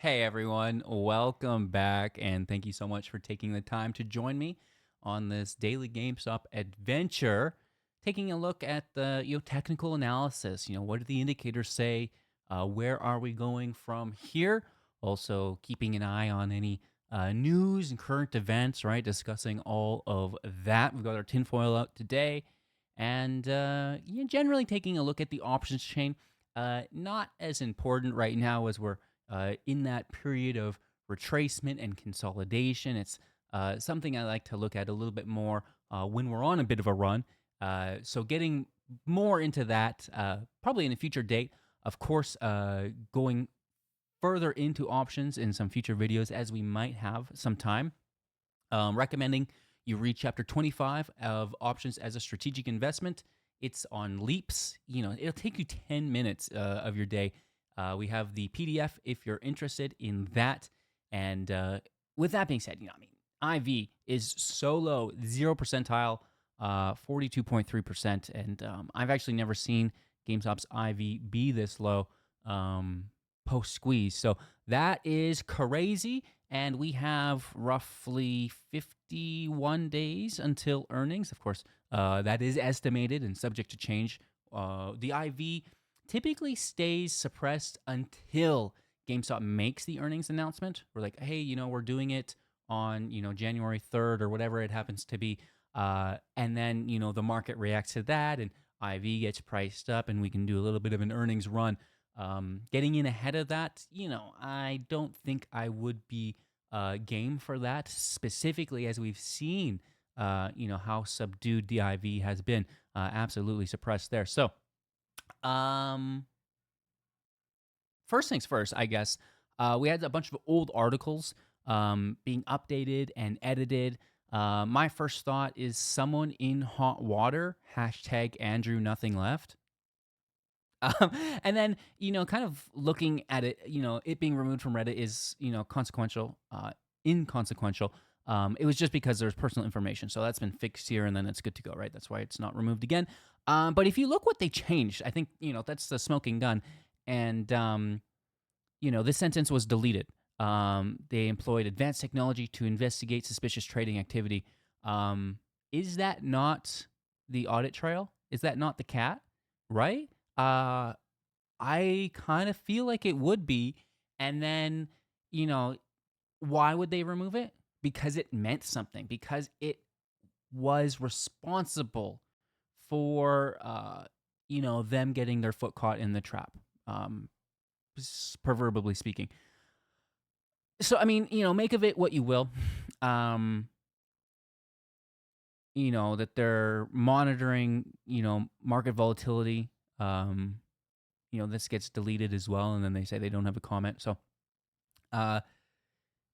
Hey everyone, welcome back, and thank you so much for taking the time to join me on this daily GameStop adventure. Taking a look at the technical analysis. What do the indicators say? Where are we going from here? Also, keeping an eye on any news and current events. Right, discussing all of that. We've got our tinfoil out today, and generally taking a look at the options chain. Not as important right now as we're in that period of retracement and consolidation. It's something I like to look at a little bit more when we're on a bit of a run. So getting more into that probably in a future date. Of course, going further into options in some future videos as we might have some time. Recommending you read chapter 25 of options as a strategic investment. It's on leaps. It'll take you 10 minutes of your day. We have the PDF if you're interested in that. And with that being said, IV is so low, 0 percentile, 42.3%. And I've actually never seen GameStop's IV be this low post squeeze. So that is crazy. And we have roughly 51 days until earnings. Of course, that is estimated and subject to change. The IV typically stays suppressed until GameStop makes the earnings announcement. We're like, hey, we're doing it on, January 3rd or whatever it happens to be. And then, the market reacts to that and IV gets priced up and we can do a little bit of an earnings run. Getting in ahead of that, I don't think I would be game for that, specifically as we've seen, how subdued the IV has been, absolutely suppressed there. So, first things first, I guess, we had a bunch of old articles being updated and edited. My first thought is someone in hot water, hashtag Andrew nothing left. And then, kind of looking at it, it being removed from Reddit is, consequential, inconsequential. It was just because there's personal information. So that's been fixed here and then it's good to go, right? That's why it's not removed again. But if you look what they changed, I think, that's the smoking gun. And, this sentence was deleted. They employed advanced technology to investigate suspicious trading activity. Is that not the audit trail? Is that not the cat? Right? I kind of feel like it would be. And then, you know, why would they remove it? Because it meant something, because it was responsible for, them getting their foot caught in the trap, proverbially speaking. So, I mean, make of it what you will. Um, that they're monitoring, market volatility. This gets deleted as well, and then they say they don't have a comment. So, uh,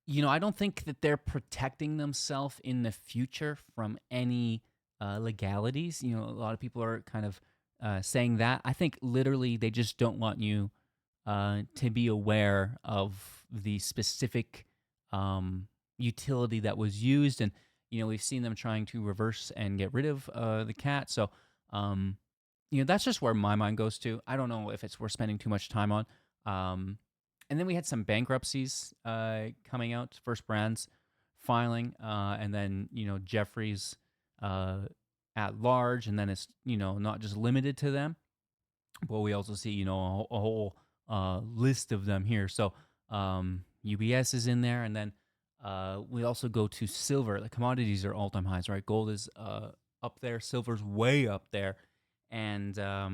I don't think that they're protecting themselves in the future from any legalities. A lot of people are kind of saying that. I think literally they just don't want you to be aware of the specific utility that was used. And, we've seen them trying to reverse and get rid of the cat. So, that's just where my mind goes to. I don't know if it's worth spending too much time on. And then we had some bankruptcies coming out, First Brands filing, and then, Jeffries at large. And then it's, not just limited to them, but we also see, a whole list of them here. So UBS is in there. And then we also go to silver. The commodities are all-time highs, right? Gold is up there. Silver's way up there. And I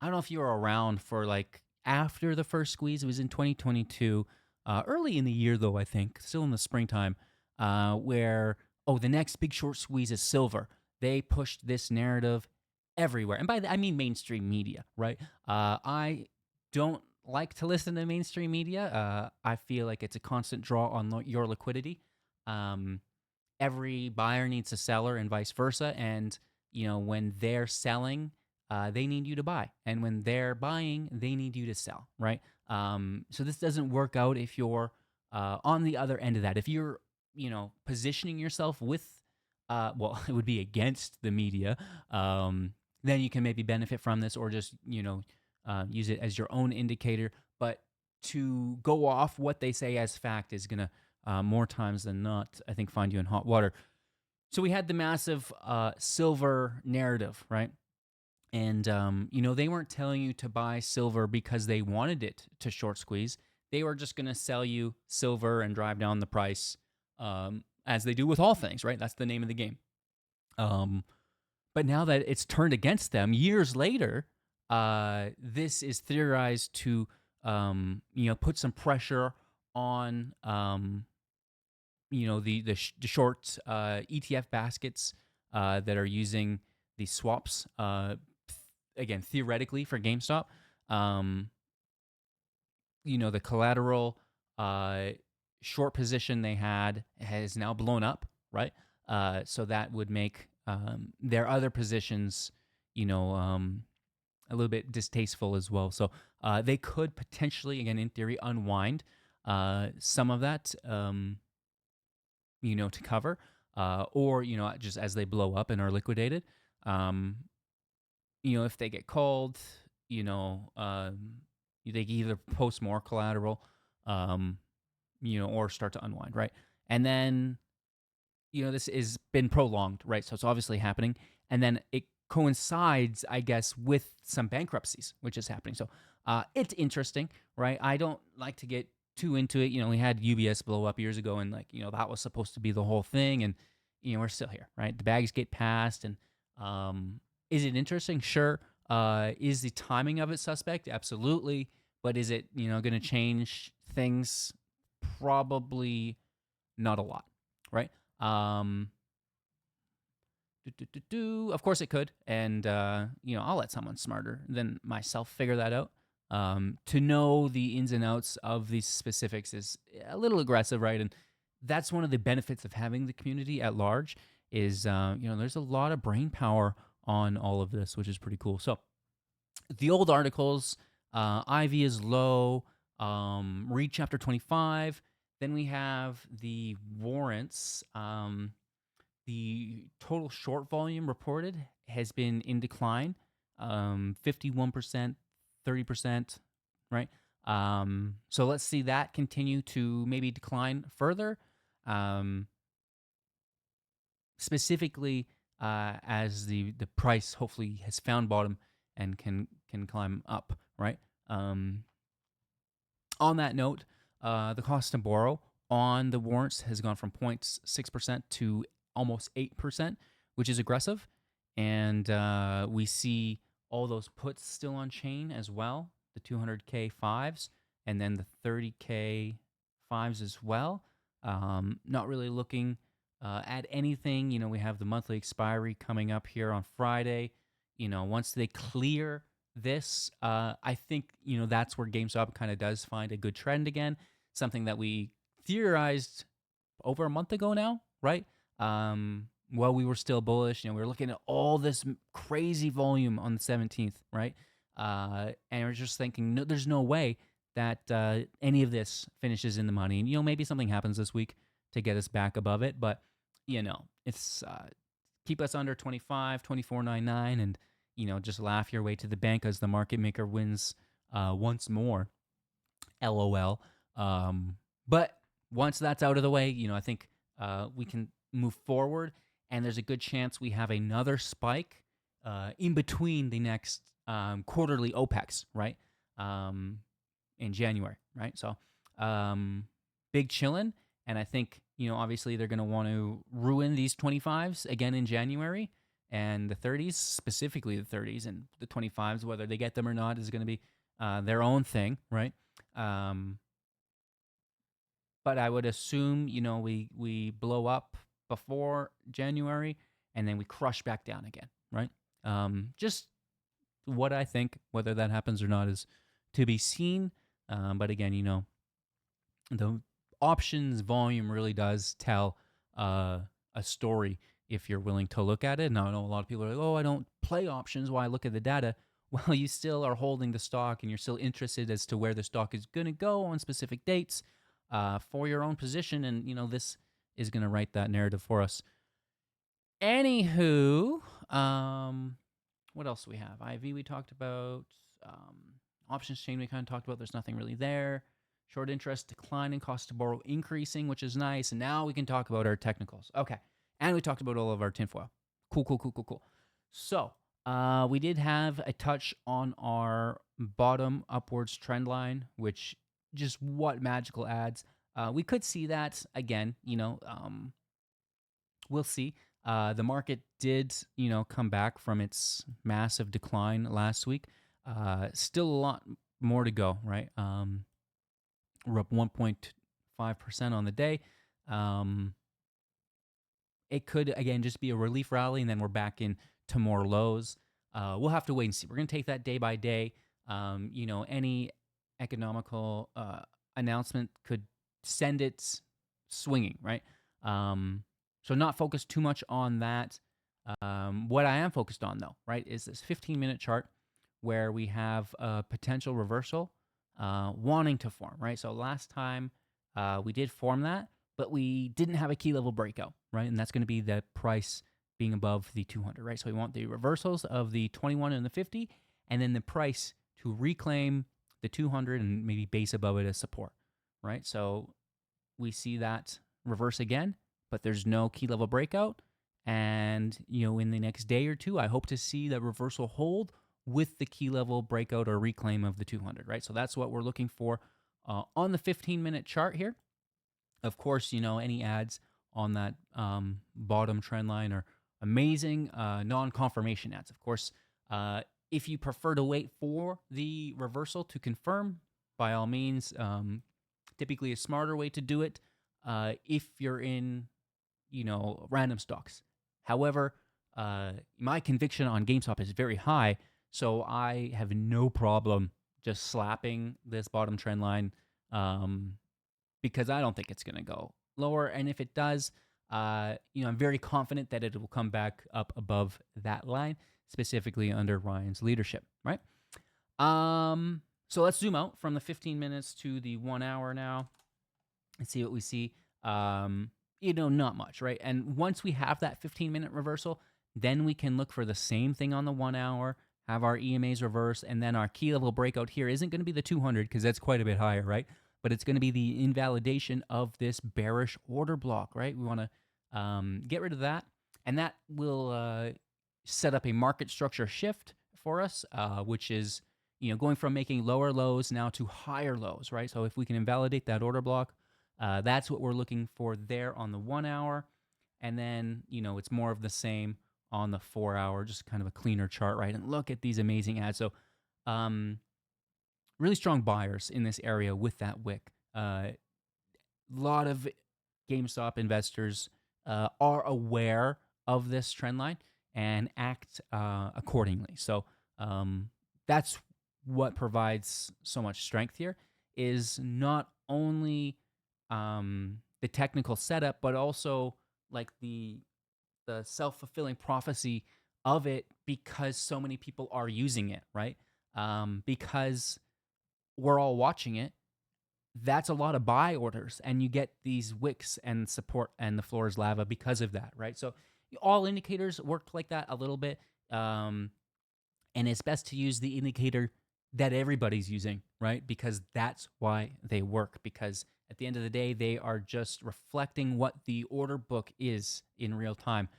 don't know if you were around for like after the first squeeze. It was in 2022, early in the year though, I think, still in the springtime, where, the next big short squeeze is silver. They pushed this narrative everywhere. And by that, I mean mainstream media, right? I don't like to listen to mainstream media. I feel like it's a constant draw on your liquidity. Every buyer needs a seller and vice versa. And, when they're selling, they need you to buy. And when they're buying, they need you to sell, right? So this doesn't work out if you're on the other end of that. If you're, positioning yourself with, it would be against the media, then you can maybe benefit from this or just, use it as your own indicator. But to go off what they say as fact is going to, more times than not, I think, find you in hot water. So we had the massive silver narrative, right? And, they weren't telling you to buy silver because they wanted it to short squeeze. They were just going to sell you silver and drive down the price, as they do with all things, right? That's the name of the game. But now that it's turned against them years later, this is theorized to, put some pressure on, the short ETF baskets that are using these swaps, again, theoretically for GameStop. The collateral short position they had has now blown up, right? So that would make their other positions, a little bit distasteful as well. So they could potentially, again, in theory, unwind some of that, to cover, or, just as they blow up and are liquidated. If they get called, they either post more collateral, or start to unwind, right? And then, this has been prolonged, right? So it's obviously happening. And then it coincides, I guess, with some bankruptcies, which is happening. So it's interesting, right? I don't like to get too into it. We had UBS blow up years ago, and that was supposed to be the whole thing. And, we're still here, right? The bags get passed. And is it interesting? Sure. Is the timing of it suspect? Absolutely. But is it, going to change things? Probably not a lot, right? Of course it could, and I'll let someone smarter than myself figure that out. To know the ins and outs of these specifics is a little aggressive, right? And that's one of the benefits of having the community at large is, there's a lot of brain power on all of this, which is pretty cool. So the old articles, IV is low, read chapter 25. Then we have the warrants. The total short volume reported has been in decline, 51%, 30%, right? So let's see that continue to maybe decline further, specifically as the price hopefully has found bottom and can climb up, right? On that note, the cost to borrow on the warrants has gone from 0.6% to almost 8%, which is aggressive. And we see all those puts still on chain as well, the 200K fives, and then the 30K fives as well. Not really looking at anything. We have the monthly expiry coming up here on Friday. Once they clear this, I think, that's where GameStop kind of does find a good trend again, something that we theorized over a month ago now, right? While we were still bullish, we were looking at all this crazy volume on the 17th, right? And we're just thinking, no, there's no way that any of this finishes in the money. And, maybe something happens this week to get us back above it. But, it's keep us under 25, 24.99 and, just laugh your way to the bank as the market maker wins once more. LOL. But once that's out of the way, I think we can move forward, and there's a good chance we have another spike in between the next quarterly OPEX, right? In January, right? So big chillin', and I think, obviously they're going to want to ruin these 25s again in January, and the 30s, specifically the 30s, and the 25s, whether they get them or not, is going to be their own thing, right? But I would assume, we blow up before January, and then we crush back down again, right? Just what I think, whether that happens or not is to be seen. But again, the options volume really does tell a story if you're willing to look at it. Now, I know a lot of people are like, oh, I don't play options. Why look at the data? Well, you still are holding the stock, and you're still interested as to where the stock is going to go on specific dates for your own position. And, this is going to write that narrative for us. Anywho, what else do we have? IV we talked about. Options chain we kind of talked about. There's nothing really there. Short interest declining, cost to borrow increasing, which is nice. And now we can talk about our technicals. Okay. And we talked about all of our tinfoil. Cool. So we did have a touch on our bottom upwards trend line, which just what magical adds. We could see that again, we'll see. The market did, come back from its massive decline last week. Still a lot more to go, right? We're up 1.5% on the day. It could, again, just be a relief rally, and then we're back into more lows. We'll have to wait and see. We're going to take that day by day. Any economical announcement could send it swinging, right? So not focused too much on that. What I am focused on, though, right, is this 15-minute chart where we have a potential reversal wanting to form, right? So last time we did form that, but we didn't have a key level breakout, right? And that's going to be the price being above the 200, right? So we want the reversals of the 21 and the 50, and then the price to reclaim the 200 and maybe base above it as support, right? So we see that reverse again, but there's no key level breakout. And, in the next day or two, I hope to see that reversal hold with the key level breakout or reclaim of the 200, right? So that's what we're looking for on the 15-minute chart here. Of course, any ads on that bottom trend line are amazing. Non-confirmation ads, of course. If you prefer to wait for the reversal to confirm, by all means, typically a smarter way to do it if you're in, random stocks. However, my conviction on GameStop is very high, so I have no problem just slapping this bottom trend line because I don't think it's going to go lower. And if it does, I'm very confident that it will come back up above that line, specifically under Ryan's leadership, right? So let's zoom out from the 15 minutes to the 1 hour now and see what we see. Not much, right? And once we have that 15-minute reversal, then we can look for the same thing on the 1 hour, have our EMAs reverse, and then our key level breakout here isn't going to be the 200 because that's quite a bit higher, right? But it's going to be the invalidation of this bearish order block, right? We want to get rid of that, and that will set up a market structure shift for us, which is going from making lower lows now to higher lows, right? So if we can invalidate that order block, that's what we're looking for there on the 1 hour, and then it's more of the same on the 4 hour, just kind of a cleaner chart, right? And look at these amazing ads. So really strong buyers in this area with that wick. A lot of GameStop investors are aware of this trend line and act accordingly. So that's what provides so much strength here, is not only the technical setup, but also like the self-fulfilling prophecy of it, because so many people are using it, right? Because we're all watching it. That's a lot of buy orders, and you get these wicks and support, and the floor is lava because of that, right? So all indicators worked like that a little bit, and it's best to use the indicator that everybody's using, right? Because that's why they work, because at the end of the day, they are just reflecting what the order book is in real time.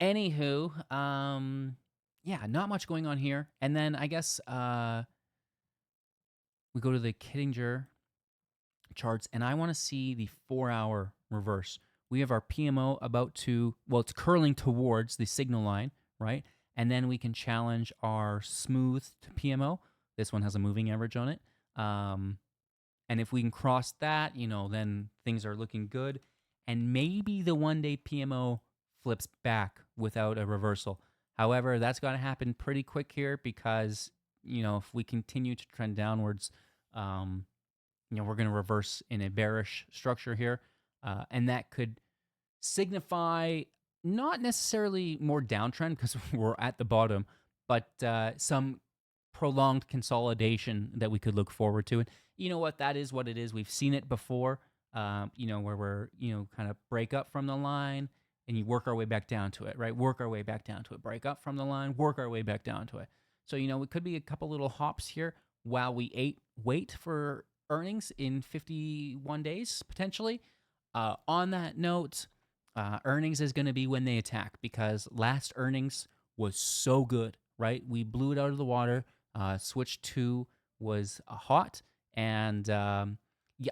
Anywho, not much going on here. And then I guess we go to the Kittinger charts, and I want to see the 4 hour reverse. We have our PMO it's curling towards the signal line, right? And then we can challenge our smooth to PMO. This one has a moving average on it. And if we can cross that, then things are looking good. And maybe the 1 day PMO flips back without a reversal. However, that's going to happen pretty quick here because, if we continue to trend downwards, we're going to reverse in a bearish structure here. And that could signify not necessarily more downtrend because we're at the bottom, but some prolonged consolidation that we could look forward to. And you know what? That is what it is. We've seen it before, where we're, kind of break up from the line and you work our way back down to it, right? Work our way back down to it. Break up from the line, work our way back down to it. So, it could be a couple little hops here while we wait for earnings in 51 days potentially. On that note, earnings is going to be when they attack, because last earnings was so good, right? We blew it out of the water. Switch 2 was hot, and yeah,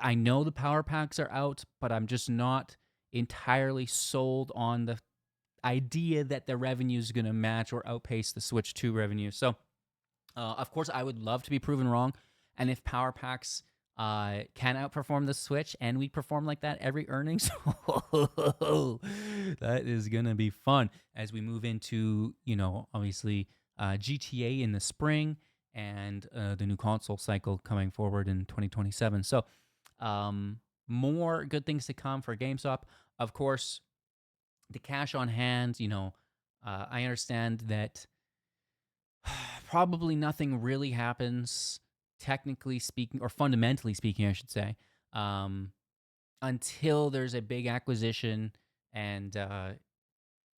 I know the power packs are out, but I'm just not entirely sold on the idea that the revenue is going to match or outpace the Switch 2 revenue. So, of course, I would love to be proven wrong. And if power packs can outperform the Switch and we perform like that every earnings, that is going to be fun as we move into, obviously GTA in the spring and the new console cycle coming forward in 2027. So, more good things to come for GameStop. Of course, the cash on hand, I understand that probably nothing really happens, technically speaking, or fundamentally speaking, I should say, until there's a big acquisition, and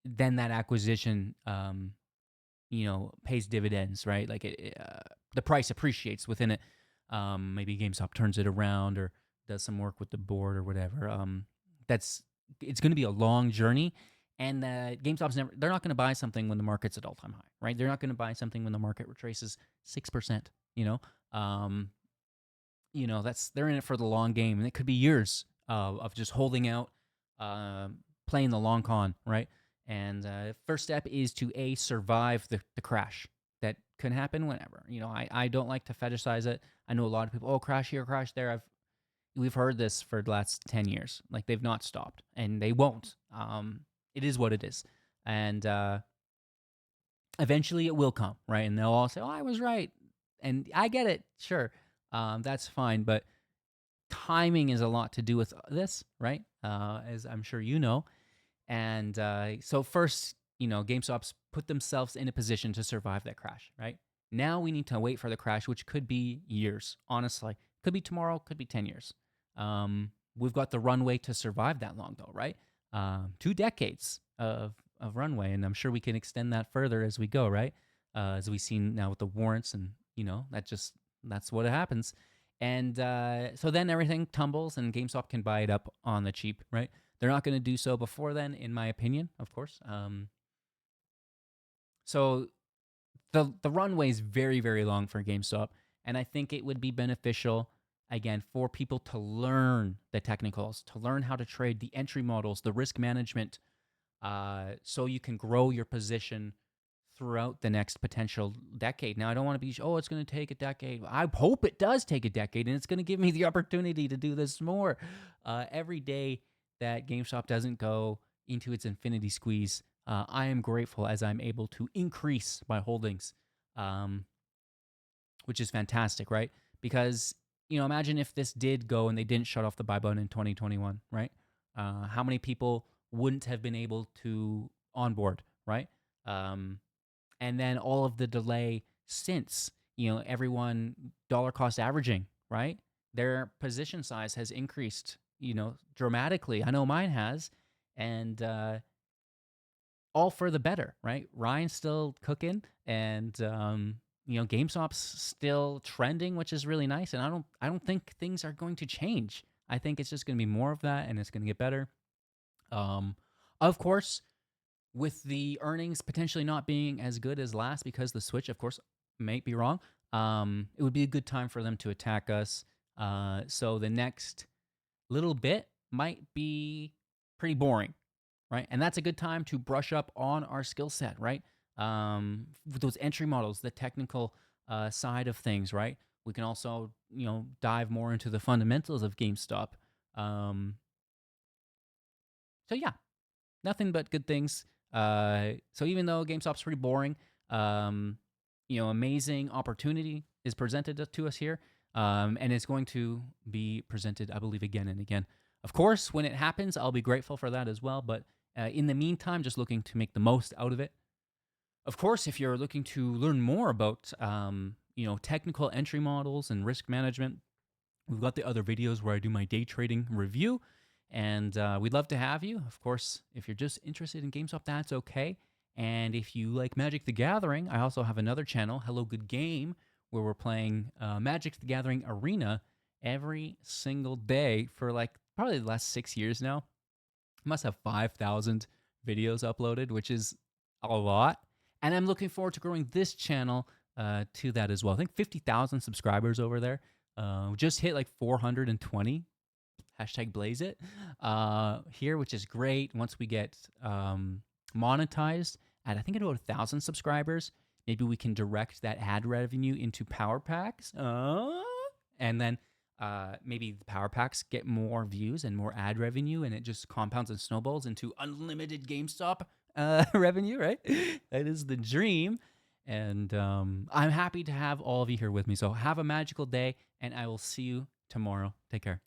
then that acquisition, pays dividends, right? Like the price appreciates within it. Maybe GameStop turns it around or does some work with the board or whatever. That's It's going to be a long journey, and GameStop's they're not going to buy something when the market's at all-time high, right? They're not going to buy something when the market retraces 6%. That's they're in it for the long game, and it could be years of just holding out, playing the long con, right? And first step is to survive the crash that can happen whenever. I don't like to fetishize it. I know a lot of people, crash here, crash there. We've heard this for the last 10 years. Like, they've not stopped, and they won't. It is what it is. And eventually it will come, right? And they'll all say, I was right. And I get it. Sure. That's fine. But timing is a lot to do with this, right? As I'm sure you know. And so first, GameStop's put themselves in a position to survive that crash, right? Now we need to wait for the crash, which could be years, honestly. Could be tomorrow, could be 10 years. We've got the runway to survive that long, though, right? 2 decades of runway, and I'm sure we can extend that further as we go, right? As we've seen now with the warrants, and that's what happens. And so then everything tumbles, and GameStop can buy it up on the cheap, right? They're not going to do so before then, in my opinion, of course. So the runway is very, very long for GameStop, and I think it would be beneficial, again, for people to learn the technicals, to learn how to trade, the entry models, the risk management, so you can grow your position throughout the next potential decade. Now, I don't want to be, it's going to take a decade. I hope it does take a decade, and it's going to give me the opportunity to do this more. Every day that GameStop doesn't go into its infinity squeeze, I am grateful, as I'm able to increase my holdings, which is fantastic, right? Because, imagine if this did go and they didn't shut off the buy button in 2021, right? How many people wouldn't have been able to onboard, right? And then all of the delay since, everyone dollar cost averaging, right? Their position size has increased, dramatically. I know mine has. And all for the better, right? Ryan's still cooking, and GameStop's still trending, which is really nice. And I don't think things are going to change. I think it's just going to be more of that, and it's going to get better. Of course, with the earnings potentially not being as good as last, because the Switch, of course, might be wrong, it would be a good time for them to attack us. So the next little bit might be pretty boring, right? And that's a good time to brush up on our skill set, right? Those entry models, the technical side of things, right? We can also, dive more into the fundamentals of GameStop. So yeah, nothing but good things. So even though GameStop's pretty boring, amazing opportunity is presented to us here, and it's going to be presented, I believe, again and again. Of course, when it happens, I'll be grateful for that as well. But in the meantime, just looking to make the most out of it. Of course, if you're looking to learn more about, technical entry models and risk management, we've got the other videos where I do my day trading review, and we'd love to have you. Of course, if you're just interested in GameStop, that's okay. And if you like Magic the Gathering, I also have another channel, Hello Good Game, where we're playing Magic the Gathering Arena. every single day for like probably the last 6 years now. I must have 5,000 videos uploaded, which is a lot. And I'm looking forward to growing this channel to that as well. I think 50,000 subscribers over there. Just hit like 420. Hashtag blaze it here, which is great. Once we get monetized at, I think, about 1,000 subscribers, maybe we can direct that ad revenue into power packs. And then maybe the power packs get more views and more ad revenue, and it just compounds and snowballs into unlimited GameStop revenue, right? That is the dream. And I'm happy to have all of you here with me. So have a magical day, and I will see you tomorrow. Take care.